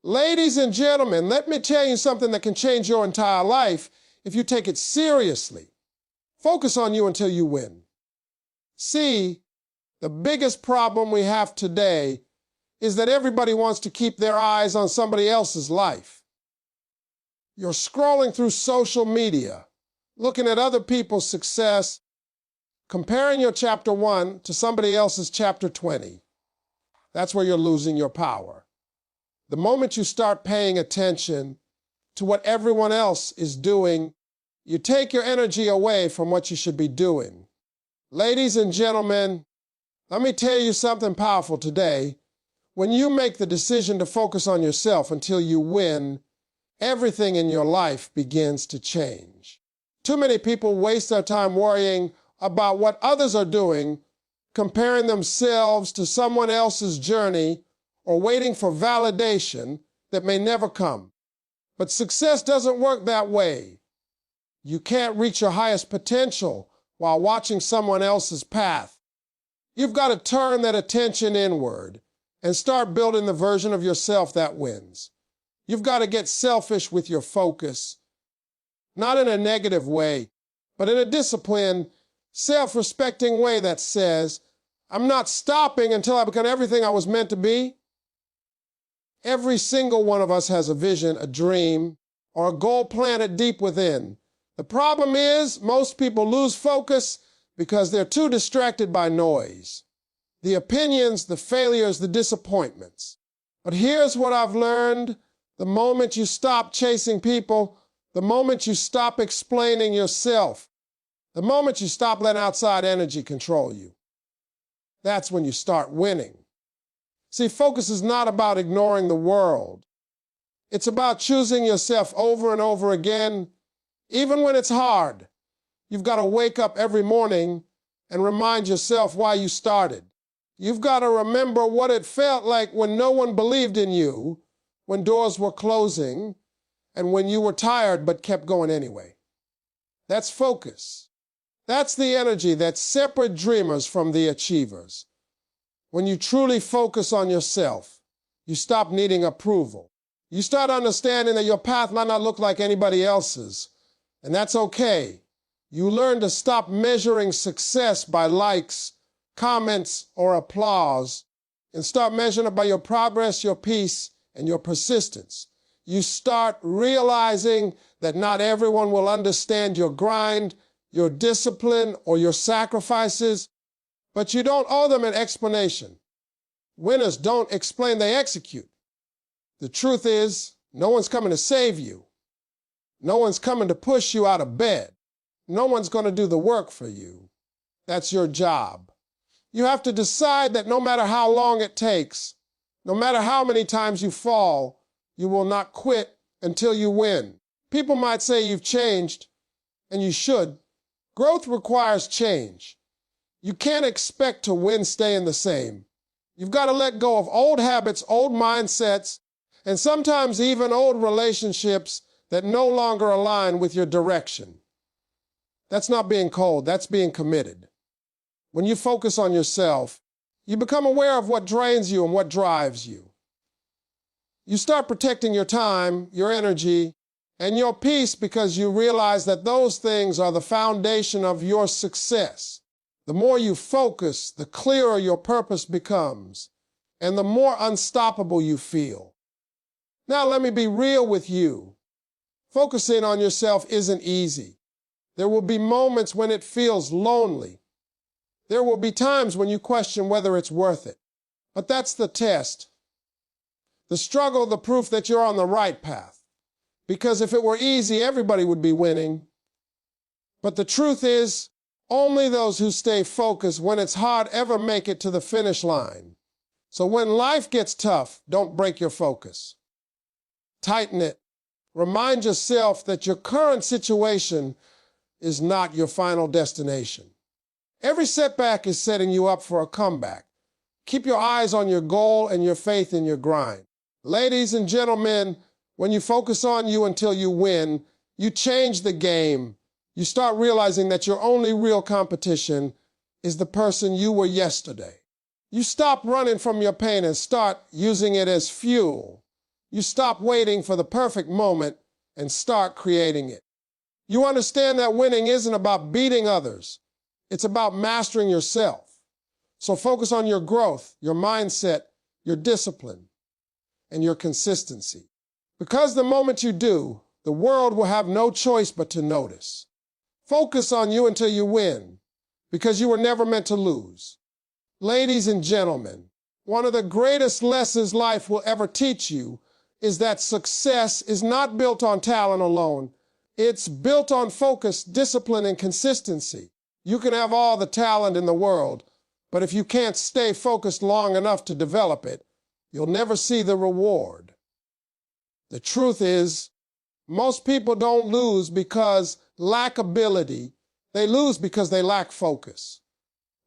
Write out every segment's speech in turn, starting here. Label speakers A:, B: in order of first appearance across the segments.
A: Ladies and gentlemen, let me tell you something that can change your entire life if you take it seriously. Focus on you until you win. See, the biggest problem we have today is that everybody wants to keep their eyes on somebody else's life. You're scrolling through social media, looking at other people's success, comparing your chapter 1 to somebody else's chapter 20. That's where you're losing your power. The moment you start paying attention to what everyone else is doing, you take your energy away from what you should be doing. Ladies and gentlemen, let me tell you something powerful today. When you make the decision to focus on yourself until you win, everything in your life begins to change. Too many people waste their time worrying about what others are doing, comparing themselves to someone else's journey, or waiting for validation that may never come. But success doesn't work that way. You can't reach your highest potential while watching someone else's path. You've got to turn that attention inward and start building the version of yourself that wins. You've got to get selfish with your focus, not in a negative way, but in a disciplined, self-respecting way that says, I'm not stopping until I become everything I was meant to be. Every single one of us has a vision, a dream, or a goal planted deep within. The problem is most people lose focus because they're too distracted by noise, the opinions, the failures, the disappointments. But here's what I've learned. The moment you stop chasing people, the moment you stop explaining yourself, the moment you stop letting outside energy control you, that's when you start winning. See, focus is not about ignoring the world. It's about choosing yourself over and over again, even when it's hard. You've got to wake up every morning and remind yourself why you started. You've got to remember what it felt like when no one believed in you, when doors were closing, and when you were tired but kept going anyway. That's focus. That's the energy that separates dreamers from the achievers. When you truly focus on yourself, you stop needing approval. You start understanding that your path might not look like anybody else's, and that's okay. You learn to stop measuring success by likes, comments, or applause, and start measuring it by your progress, your peace, and your persistence. You start realizing that not everyone will understand your grind, your discipline, or your sacrifices, but you don't owe them an explanation. Winners don't explain, they execute. The truth is, no one's coming to save you. No one's coming to push you out of bed. No one's going to do the work for you. That's your job. You have to decide that no matter how long it takes, no matter how many times you fall, you will not quit until you win. People might say you've changed, and you should. Growth requires change. You can't expect to win staying the same. You've got to let go of old habits, old mindsets, and sometimes even old relationships that no longer align with your direction. That's not being cold, that's being committed. When you focus on yourself, you become aware of what drains you and what drives you. You start protecting your time, your energy, and your peace because you realize that those things are the foundation of your success. The more you focus, the clearer your purpose becomes, and the more unstoppable you feel. Now let me be real with you. Focusing on yourself isn't easy. There will be moments when it feels lonely. There will be times when you question whether it's worth it. But that's the test. The struggle, the proof that you're on the right path. Because if it were easy, everybody would be winning. But the truth is, only those who stay focused when it's hard ever make it to the finish line. So when life gets tough, don't break your focus. Tighten it. Remind yourself that your current situation is not your final destination. Every setback is setting you up for a comeback. Keep your eyes on your goal and your faith in your grind. Ladies and gentlemen, when you focus on you until you win, you change the game. You start realizing that your only real competition is the person you were yesterday. You stop running from your pain and start using it as fuel. You stop waiting for the perfect moment and start creating it. You understand that winning isn't about beating others. It's about mastering yourself. So focus on your growth, your mindset, your discipline, and your consistency. Because the moment you do, the world will have no choice but to notice. Focus on you until you win, because you were never meant to lose. Ladies and gentlemen, one of the greatest lessons life will ever teach you is that success is not built on talent alone. It's built on focus, discipline, and consistency. You can have all the talent in the world, but if you can't stay focused long enough to develop it, you'll never see the reward. The truth is, most people don't lose because lack ability. They lose because they lack focus.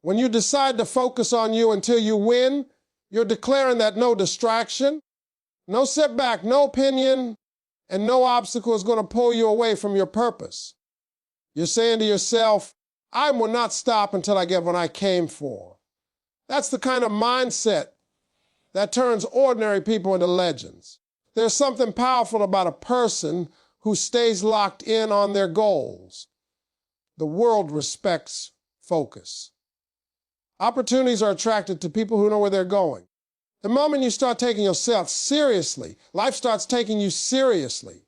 A: When you decide to focus on you until you win, you're declaring that no distraction, no setback, no opinion, and no obstacle is going to pull you away from your purpose. You're saying to yourself, I will not stop until I get what I came for. That's the kind of mindset that turns ordinary people into legends. There's something powerful about a person who stays locked in on their goals. The world respects focus. Opportunities are attracted to people who know where they're going. The moment you start taking yourself seriously, life starts taking you seriously.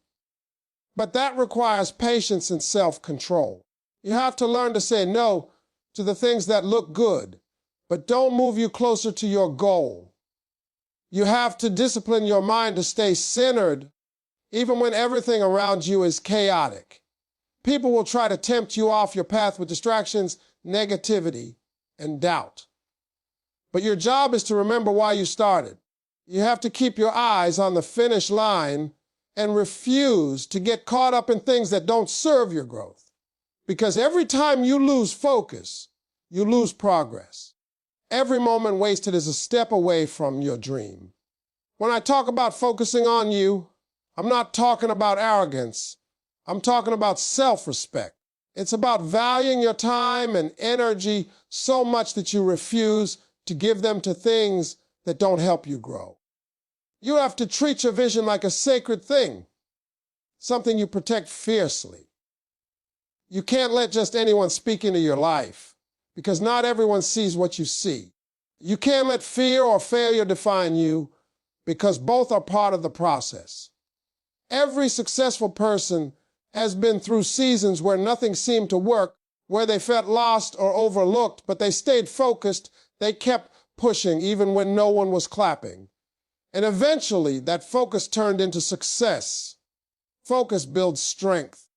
A: But that requires patience and self-control. You have to learn to say no to the things that look good, but don't move you closer to your goal. You have to discipline your mind to stay centered, even when everything around you is chaotic. People will try to tempt you off your path with distractions, negativity, and doubt. But your job is to remember why you started. You have to keep your eyes on the finish line and refuse to get caught up in things that don't serve your growth. Because every time you lose focus, you lose progress. Every moment wasted is a step away from your dream. When I talk about focusing on you, I'm not talking about arrogance. I'm talking about self-respect. It's about valuing your time and energy so much that you refuse to give them to things that don't help you grow. You have to treat your vision like a sacred thing, something you protect fiercely. You can't let just anyone speak into your life, because not everyone sees what you see. You can't let fear or failure define you, because both are part of the process. Every successful person has been through seasons where nothing seemed to work, where they felt lost or overlooked, but they stayed focused. They kept pushing even when no one was clapping. And eventually, that focus turned into success. Focus builds strength.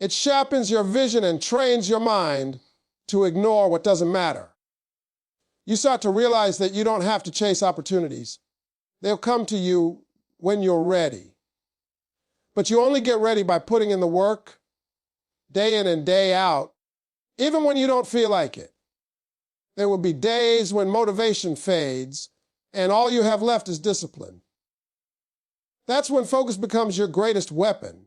A: It sharpens your vision and trains your mind to ignore what doesn't matter. You start to realize that you don't have to chase opportunities. They'll come to you when you're ready. But you only get ready by putting in the work, day in and day out, even when you don't feel like it. There will be days when motivation fades, and all you have left is discipline. That's when focus becomes your greatest weapon.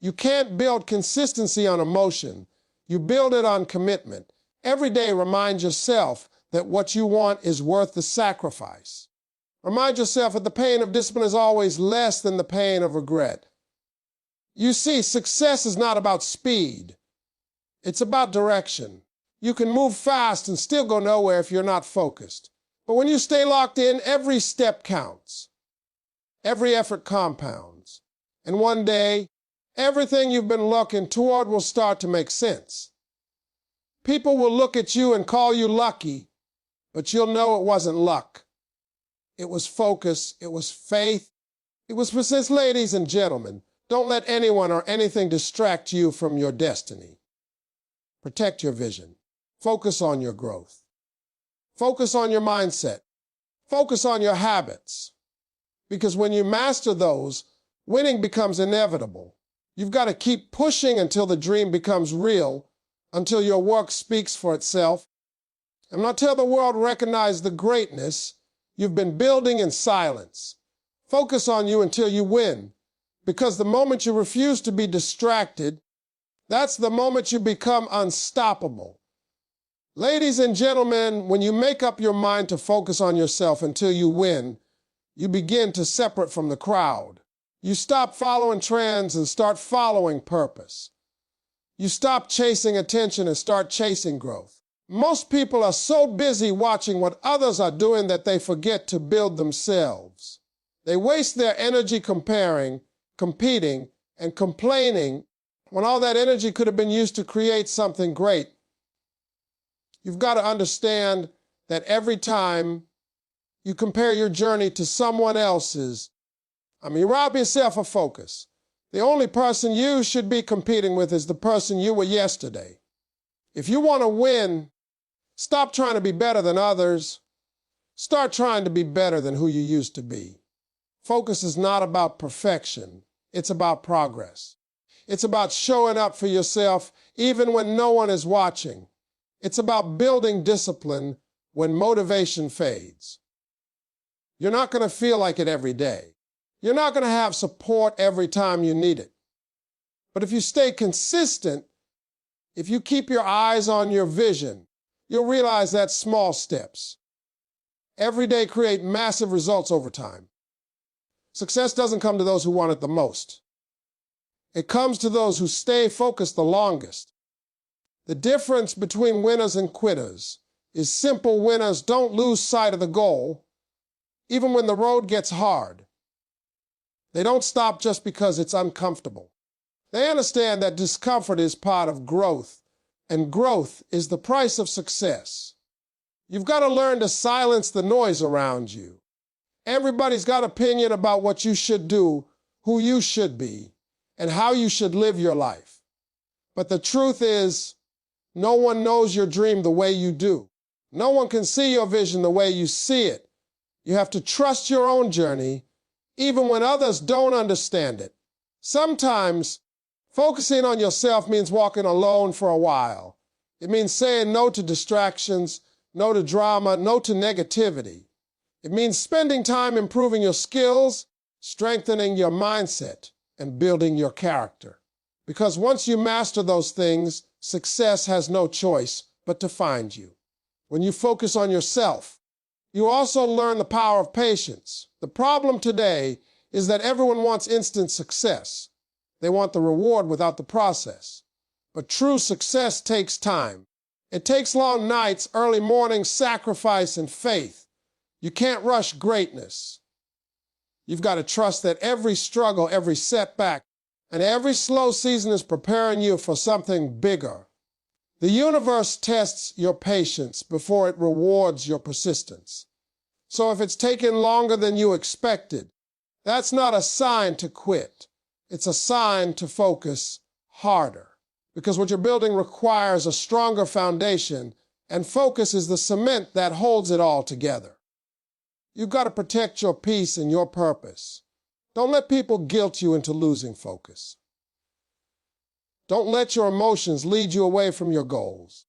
A: You can't build consistency on emotion. You build it on commitment. Every day remind yourself that what you want is worth the sacrifice. Remind yourself that the pain of discipline is always less than the pain of regret. You see, success is not about speed. It's about direction. You can move fast and still go nowhere if you're not focused. But when you stay locked in, every step counts. Every effort compounds. And one day, everything you've been looking toward will start to make sense. People will look at you and call you lucky, but you'll know it wasn't luck. It was focus. It was faith. It was persistence. Ladies and gentlemen, don't let anyone or anything distract you from your destiny. Protect your vision. Focus on your growth. Focus on your mindset. Focus on your habits. Because when you master those, winning becomes inevitable. You've got to keep pushing until the dream becomes real, until your work speaks for itself, and until the world recognizes the greatness you've been building in silence. Focus on you until you win, because the moment you refuse to be distracted, that's the moment you become unstoppable. Ladies and gentlemen, when you make up your mind to focus on yourself until you win, You begin to separate from the crowd. You stop following trends and start following purpose. You stop chasing attention and start chasing growth. Most people are so busy watching what others are doing that they forget to build themselves. They waste their energy comparing, competing, and complaining when all that energy could have been used to create something great. You've got to understand that every time you compare your journey to someone else's, you rob yourself of focus. The only person you should be competing with is the person you were yesterday. If you want to win, stop trying to be better than others. Start trying to be better than who you used to be. Focus is not about perfection. It's about progress. It's about showing up for yourself even when no one is watching. It's about building discipline when motivation fades. You're not going to feel like it every day. You're not going to have support every time you need it. But if you stay consistent, if you keep your eyes on your vision, you'll realize that small steps every day create massive results over time. Success doesn't come to those who want it the most. It comes to those who stay focused the longest. The difference between winners and quitters is simple. Winners don't lose sight of the goal, even when the road gets hard. They don't stop just because it's uncomfortable. They understand that discomfort is part of growth, and growth is the price of success. You've got to learn to silence the noise around you. Everybody's got an opinion about what you should do, who you should be, and how you should live your life. But the truth is, no one knows your dream the way you do. No one can see your vision the way you see it. You have to trust your own journey, even when others don't understand it. Sometimes, focusing on yourself means walking alone for a while. It means saying no to distractions, no to drama, no to negativity. It means spending time improving your skills, strengthening your mindset, and building your character. Because once you master those things, success has no choice but to find you. When you focus on yourself, you also learn the power of patience. The problem today is that everyone wants instant success. They want the reward without the process. But true success takes time. It takes long nights, early mornings, sacrifice, and faith. You can't rush greatness. You've got to trust that every struggle, every setback, and every slow season is preparing you for something bigger. The universe tests your patience before it rewards your persistence. So if it's taken longer than you expected, that's not a sign to quit. It's a sign to focus harder. Because what you're building requires a stronger foundation, and focus is the cement that holds it all together. You've got to protect your peace and your purpose. Don't let people guilt you into losing focus. Don't let your emotions lead you away from your goals.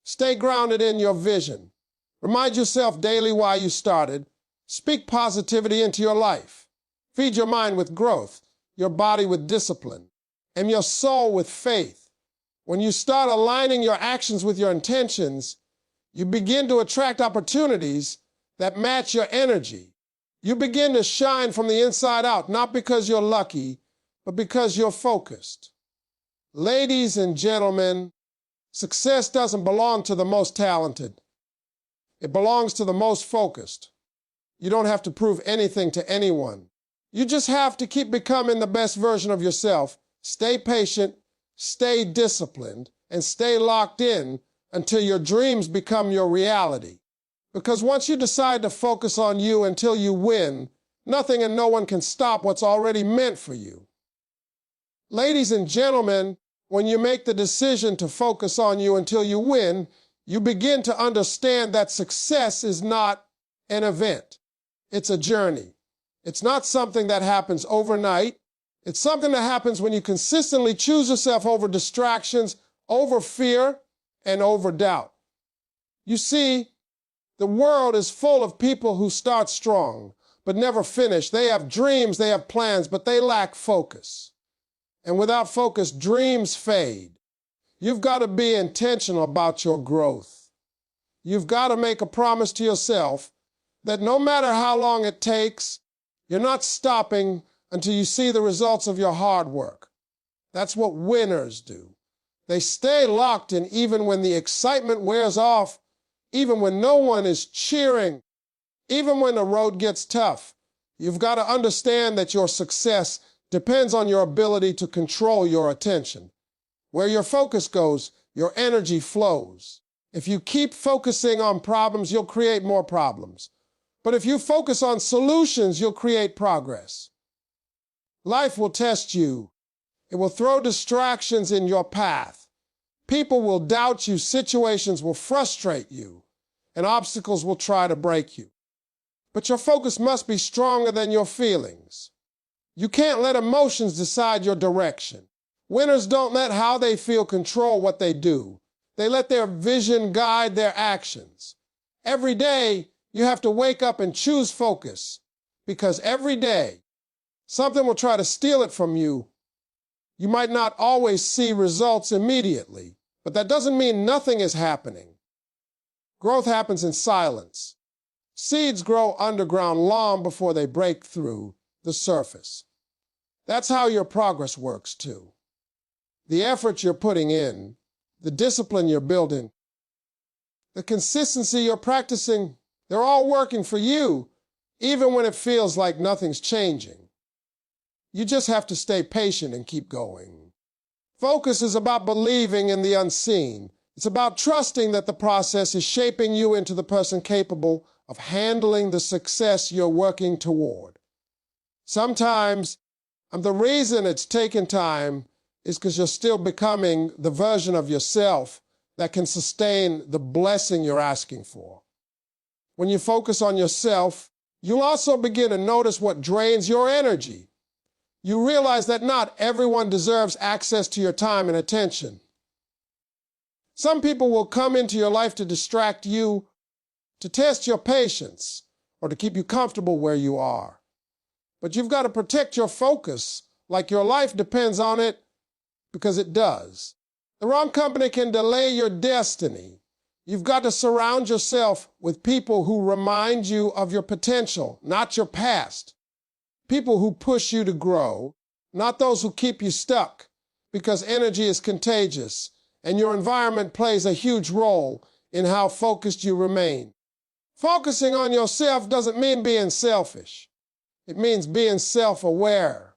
A: Stay grounded in your vision. Remind yourself daily why you started. Speak positivity into your life. Feed your mind with growth, your body with discipline, and your soul with faith. When you start aligning your actions with your intentions, you begin to attract opportunities that match your energy. You begin to shine from the inside out, not because you're lucky, but because you're focused. Ladies and gentlemen, success doesn't belong to the most talented. It belongs to the most focused. You don't have to prove anything to anyone. You just have to keep becoming the best version of yourself. Stay patient, stay disciplined, and stay locked in until your dreams become your reality. Because once you decide to focus on you until you win, nothing and no one can stop what's already meant for you. Ladies and gentlemen, when you make the decision to focus on you until you win, you begin to understand that success is not an event. It's a journey. It's not something that happens overnight. It's something that happens when you consistently choose yourself over distractions, over fear, and over doubt. You see, the world is full of people who start strong, but never finish. They have dreams, they have plans, but they lack focus. And without focus, dreams fade. You've got to be intentional about your growth. You've got to make a promise to yourself that no matter how long it takes, you're not stopping until you see the results of your hard work. That's what winners do. They stay locked in even when the excitement wears off, even when no one is cheering, even when the road gets tough. You've got to understand that your success depends on your ability to control your attention. Where your focus goes, your energy flows. If you keep focusing on problems, you'll create more problems. But if you focus on solutions, you'll create progress. Life will test you. It will throw distractions in your path. People will doubt you, situations will frustrate you, and obstacles will try to break you. But your focus must be stronger than your feelings. You can't let emotions decide your direction. Winners don't let how they feel control what they do. They let their vision guide their actions. Every day, you have to wake up and choose focus, because every day, something will try to steal it from you. You might not always see results immediately, but that doesn't mean nothing is happening. Growth happens in silence. Seeds grow underground long before they break through the surface. That's how your progress works too. The effort you're putting in, the discipline you're building, the consistency you're practicing, they're all working for you, even when it feels like nothing's changing. You just have to stay patient and keep going. Focus is about believing in the unseen. It's about trusting that the process is shaping you into the person capable of handling the success you're working toward. Sometimes, the reason it's taken time is because you're still becoming the version of yourself that can sustain the blessing you're asking for. When you focus on yourself, you'll also begin to notice what drains your energy. You realize that not everyone deserves access to your time and attention. Some people will come into your life to distract you, to test your patience, or to keep you comfortable where you are. But you've got to protect your focus like your life depends on it, because it does. The wrong company can delay your destiny. You've got to surround yourself with people who remind you of your potential, not your past. People who push you to grow, not those who keep you stuck, because energy is contagious, and your environment plays a huge role in how focused you remain. Focusing on yourself doesn't mean being selfish. It means being self-aware.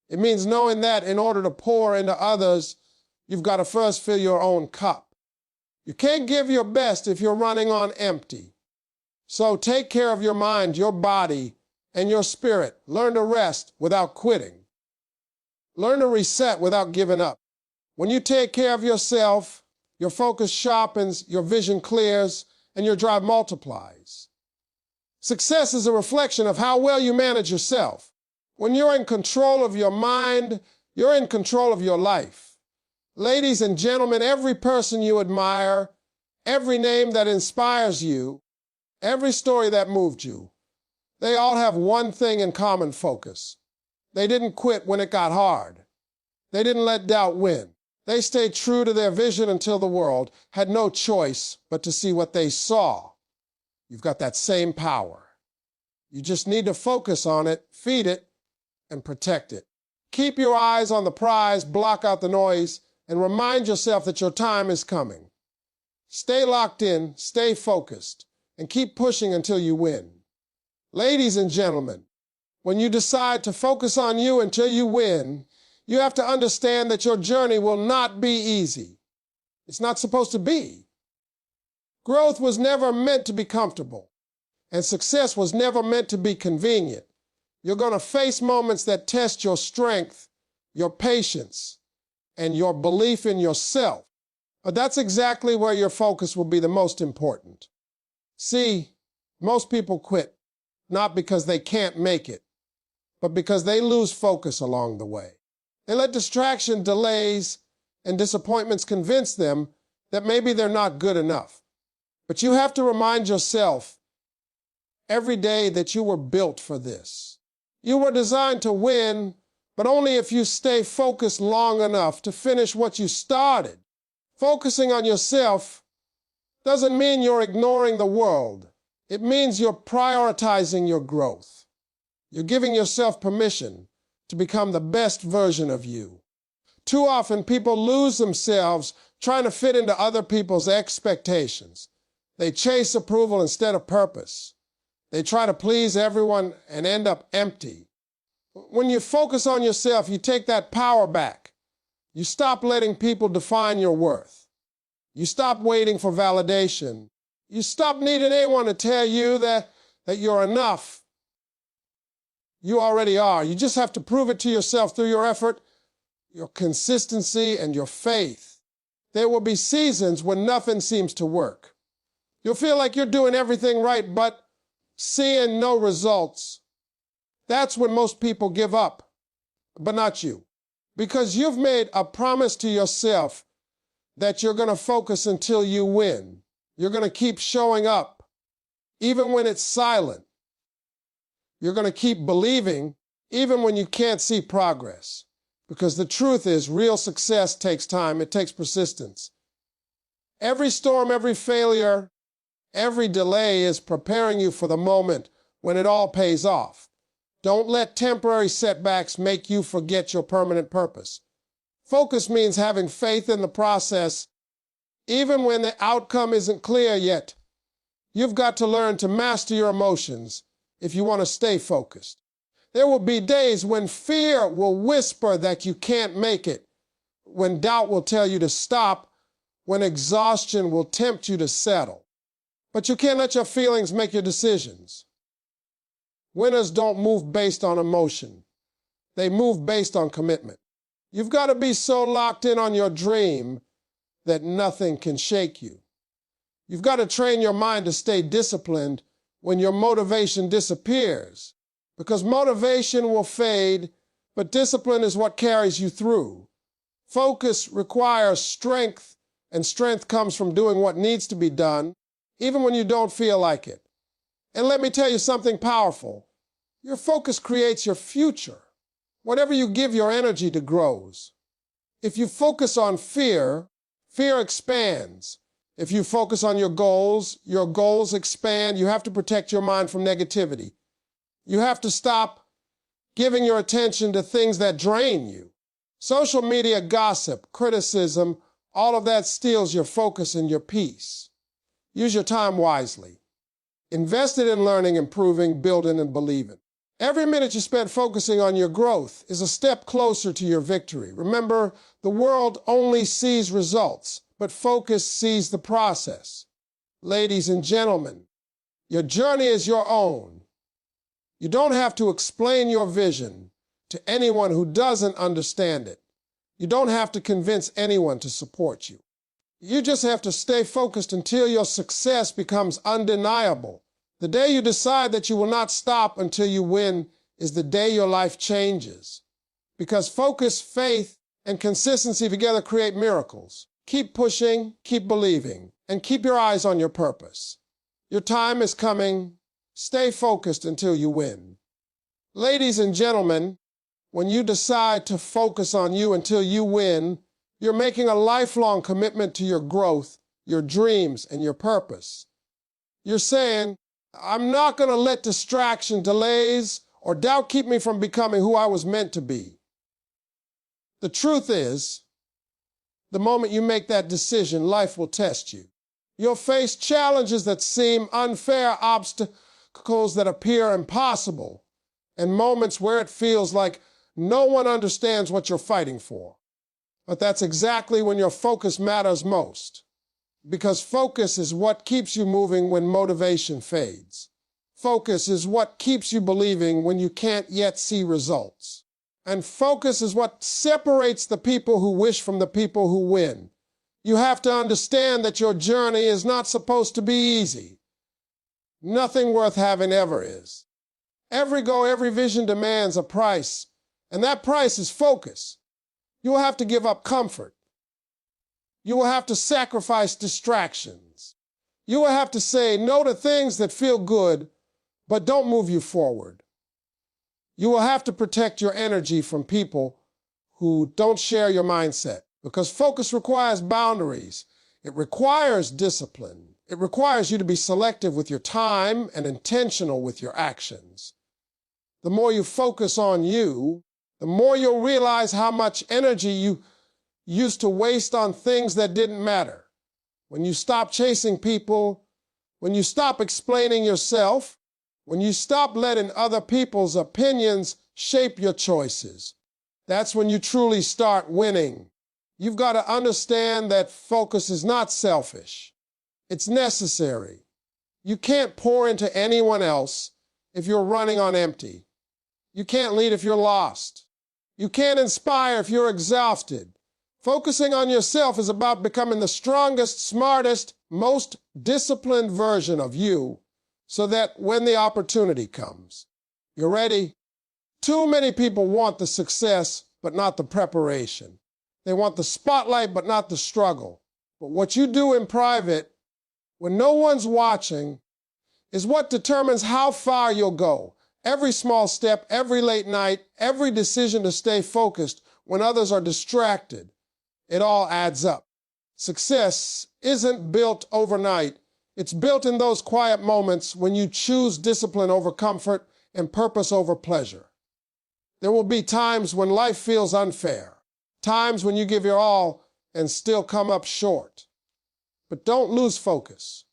A: It means knowing that in order to pour into others, you've got to first fill your own cup. You can't give your best if you're running on empty. So take care of your mind, your body, and your spirit. Learn to rest without quitting. Learn to reset without giving up. When you take care of yourself, your focus sharpens, your vision clears, and your drive multiplies. Success is a reflection of how well you manage yourself. When you're in control of your mind, you're in control of your life. Ladies and gentlemen, every person you admire, every name that inspires you, every story that moved you, they all have one thing in common: focus. They didn't quit when it got hard. They didn't let doubt win. They stayed true to their vision until the world had no choice but to see what they saw. You've got that same power. You just need to focus on it, feed it, and protect it. Keep your eyes on the prize, block out the noise, and remind yourself that your time is coming. Stay locked in, stay focused, and keep pushing until you win. Ladies and gentlemen, when you decide to focus on you until you win, you have to understand that your journey will not be easy. It's not supposed to be. Growth was never meant to be comfortable, and success was never meant to be convenient. You're going to face moments that test your strength, your patience, and your belief in yourself. But that's exactly where your focus will be the most important. See, most people quit, not because they can't make it, but because they lose focus along the way. They let distraction, delays, and disappointments convince them that maybe they're not good enough. But you have to remind yourself every day that you were built for this. You were designed to win, but only if you stay focused long enough to finish what you started. Focusing on yourself doesn't mean you're ignoring the world. It means you're prioritizing your growth. You're giving yourself permission to become the best version of you. Too often, people lose themselves trying to fit into other people's expectations. They chase approval instead of purpose. They try to please everyone and end up empty. When you focus on yourself, you take that power back. You stop letting people define your worth. You stop waiting for validation. You stop needing anyone to tell you that you're enough. You already are. You just have to prove it to yourself through your effort, your consistency, and your faith. There will be seasons when nothing seems to work. You'll feel like you're doing everything right, but seeing no results. That's when most people give up, but not you. Because you've made a promise to yourself that you're going to focus until you win. You're going to keep showing up, even when it's silent. You're going to keep believing, even when you can't see progress. Because the truth is, real success takes time. It takes persistence. Every storm, every failure, every delay is preparing you for the moment when it all pays off. Don't let temporary setbacks make you forget your permanent purpose. Focus means having faith in the process, even when the outcome isn't clear yet. You've got to learn to master your emotions if you want to stay focused. There will be days when fear will whisper that you can't make it, when doubt will tell you to stop, when exhaustion will tempt you to settle. But you can't let your feelings make your decisions. Winners don't move based on emotion. They move based on commitment. You've got to be so locked in on your dream that nothing can shake you. You've got to train your mind to stay disciplined when your motivation disappears, because motivation will fade, but discipline is what carries you through. Focus requires strength, and strength comes from doing what needs to be done, even when you don't feel like it. And let me tell you something powerful. Your focus creates your future. Whatever you give your energy to grows. If you focus on fear, fear expands. If you focus on your goals expand. You have to protect your mind from negativity. You have to stop giving your attention to things that drain you. Social media gossip, criticism, all of that steals your focus and your peace. Use your time wisely. Invest it in learning, improving, building, and believing. Every minute you spend focusing on your growth is a step closer to your victory. Remember, the world only sees results, but focus sees the process. Ladies and gentlemen, your journey is your own. You don't have to explain your vision to anyone who doesn't understand it. You don't have to convince anyone to support you. You just have to stay focused until your success becomes undeniable. The day you decide that you will not stop until you win is the day your life changes. Because focus, faith, and consistency together create miracles. Keep pushing, keep believing, and keep your eyes on your purpose. Your time is coming. Stay focused until you win. Ladies and gentlemen, when you decide to focus on you until you win, you're making a lifelong commitment to your growth, your dreams, and your purpose. You're saying, I'm not going to let distraction, delays, or doubt keep me from becoming who I was meant to be. The truth is, the moment you make that decision, life will test you. You'll face challenges that seem unfair, obstacles that appear impossible, and moments where it feels like no one understands what you're fighting for. But that's exactly when your focus matters most. Because focus is what keeps you moving when motivation fades. Focus is what keeps you believing when you can't yet see results. And focus is what separates the people who wish from the people who win. You have to understand that your journey is not supposed to be easy. Nothing worth having ever is. Every goal, every vision demands a price, and that price is focus. You will have to give up comfort. You will have to sacrifice distractions. You will have to say no to things that feel good, but don't move you forward. You will have to protect your energy from people who don't share your mindset, because focus requires boundaries. It requires discipline. It requires you to be selective with your time and intentional with your actions. The more you focus on you, the more you'll realize how much energy you used to waste on things that didn't matter. When you stop chasing people, when you stop explaining yourself, when you stop letting other people's opinions shape your choices, that's when you truly start winning. You've got to understand that focus is not selfish. It's necessary. You can't pour into anyone else if you're running on empty. You can't lead if you're lost. You can't inspire if you're exhausted. Focusing on yourself is about becoming the strongest, smartest, most disciplined version of you so that when the opportunity comes, you're ready. Too many people want the success, but not the preparation. They want the spotlight, but not the struggle. But what you do in private, when no one's watching, is what determines how far you'll go. Every small step, every late night, every decision to stay focused when others are distracted, it all adds up. Success isn't built overnight. It's built in those quiet moments when you choose discipline over comfort and purpose over pleasure. There will be times when life feels unfair, times when you give your all and still come up short. But don't lose focus.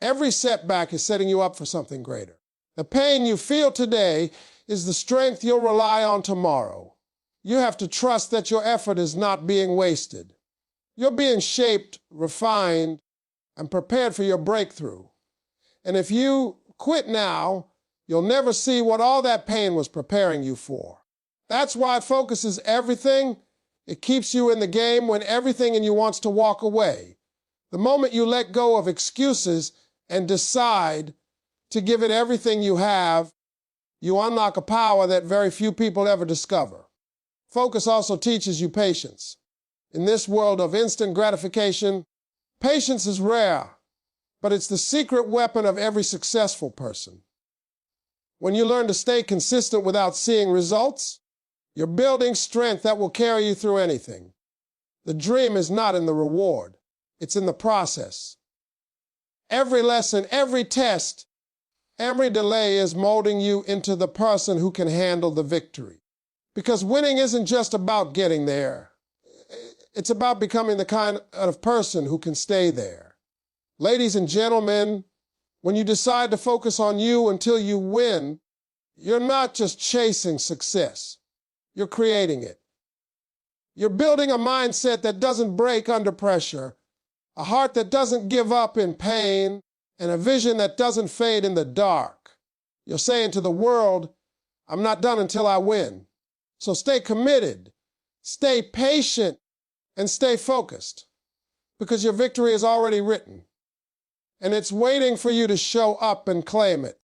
A: Every setback is setting you up for something greater. The pain you feel today is the strength you'll rely on tomorrow. You have to trust that your effort is not being wasted. You're being shaped, refined, and prepared for your breakthrough. And if you quit now, you'll never see what all that pain was preparing you for. That's why focus is everything. It keeps you in the game when everything in you wants to walk away. The moment you let go of excuses and decide to give it everything you have, you unlock a power that very few people ever discover. Focus also teaches you patience. In this world of instant gratification, patience is rare, but it's the secret weapon of every successful person. When you learn to stay consistent without seeing results, you're building strength that will carry you through anything. The dream is not in the reward, it's in the process. Every lesson, every test, every delay is molding you into the person who can handle the victory. Because winning isn't just about getting there. It's about becoming the kind of person who can stay there. Ladies and gentlemen, when you decide to focus on you until you win, you're not just chasing success. You're creating it. You're building a mindset that doesn't break under pressure, a heart that doesn't give up in pain, and a vision that doesn't fade in the dark. You're saying to the world, I'm not done until I win. So stay committed, stay patient, and stay focused, because your victory is already written, and it's waiting for you to show up and claim it.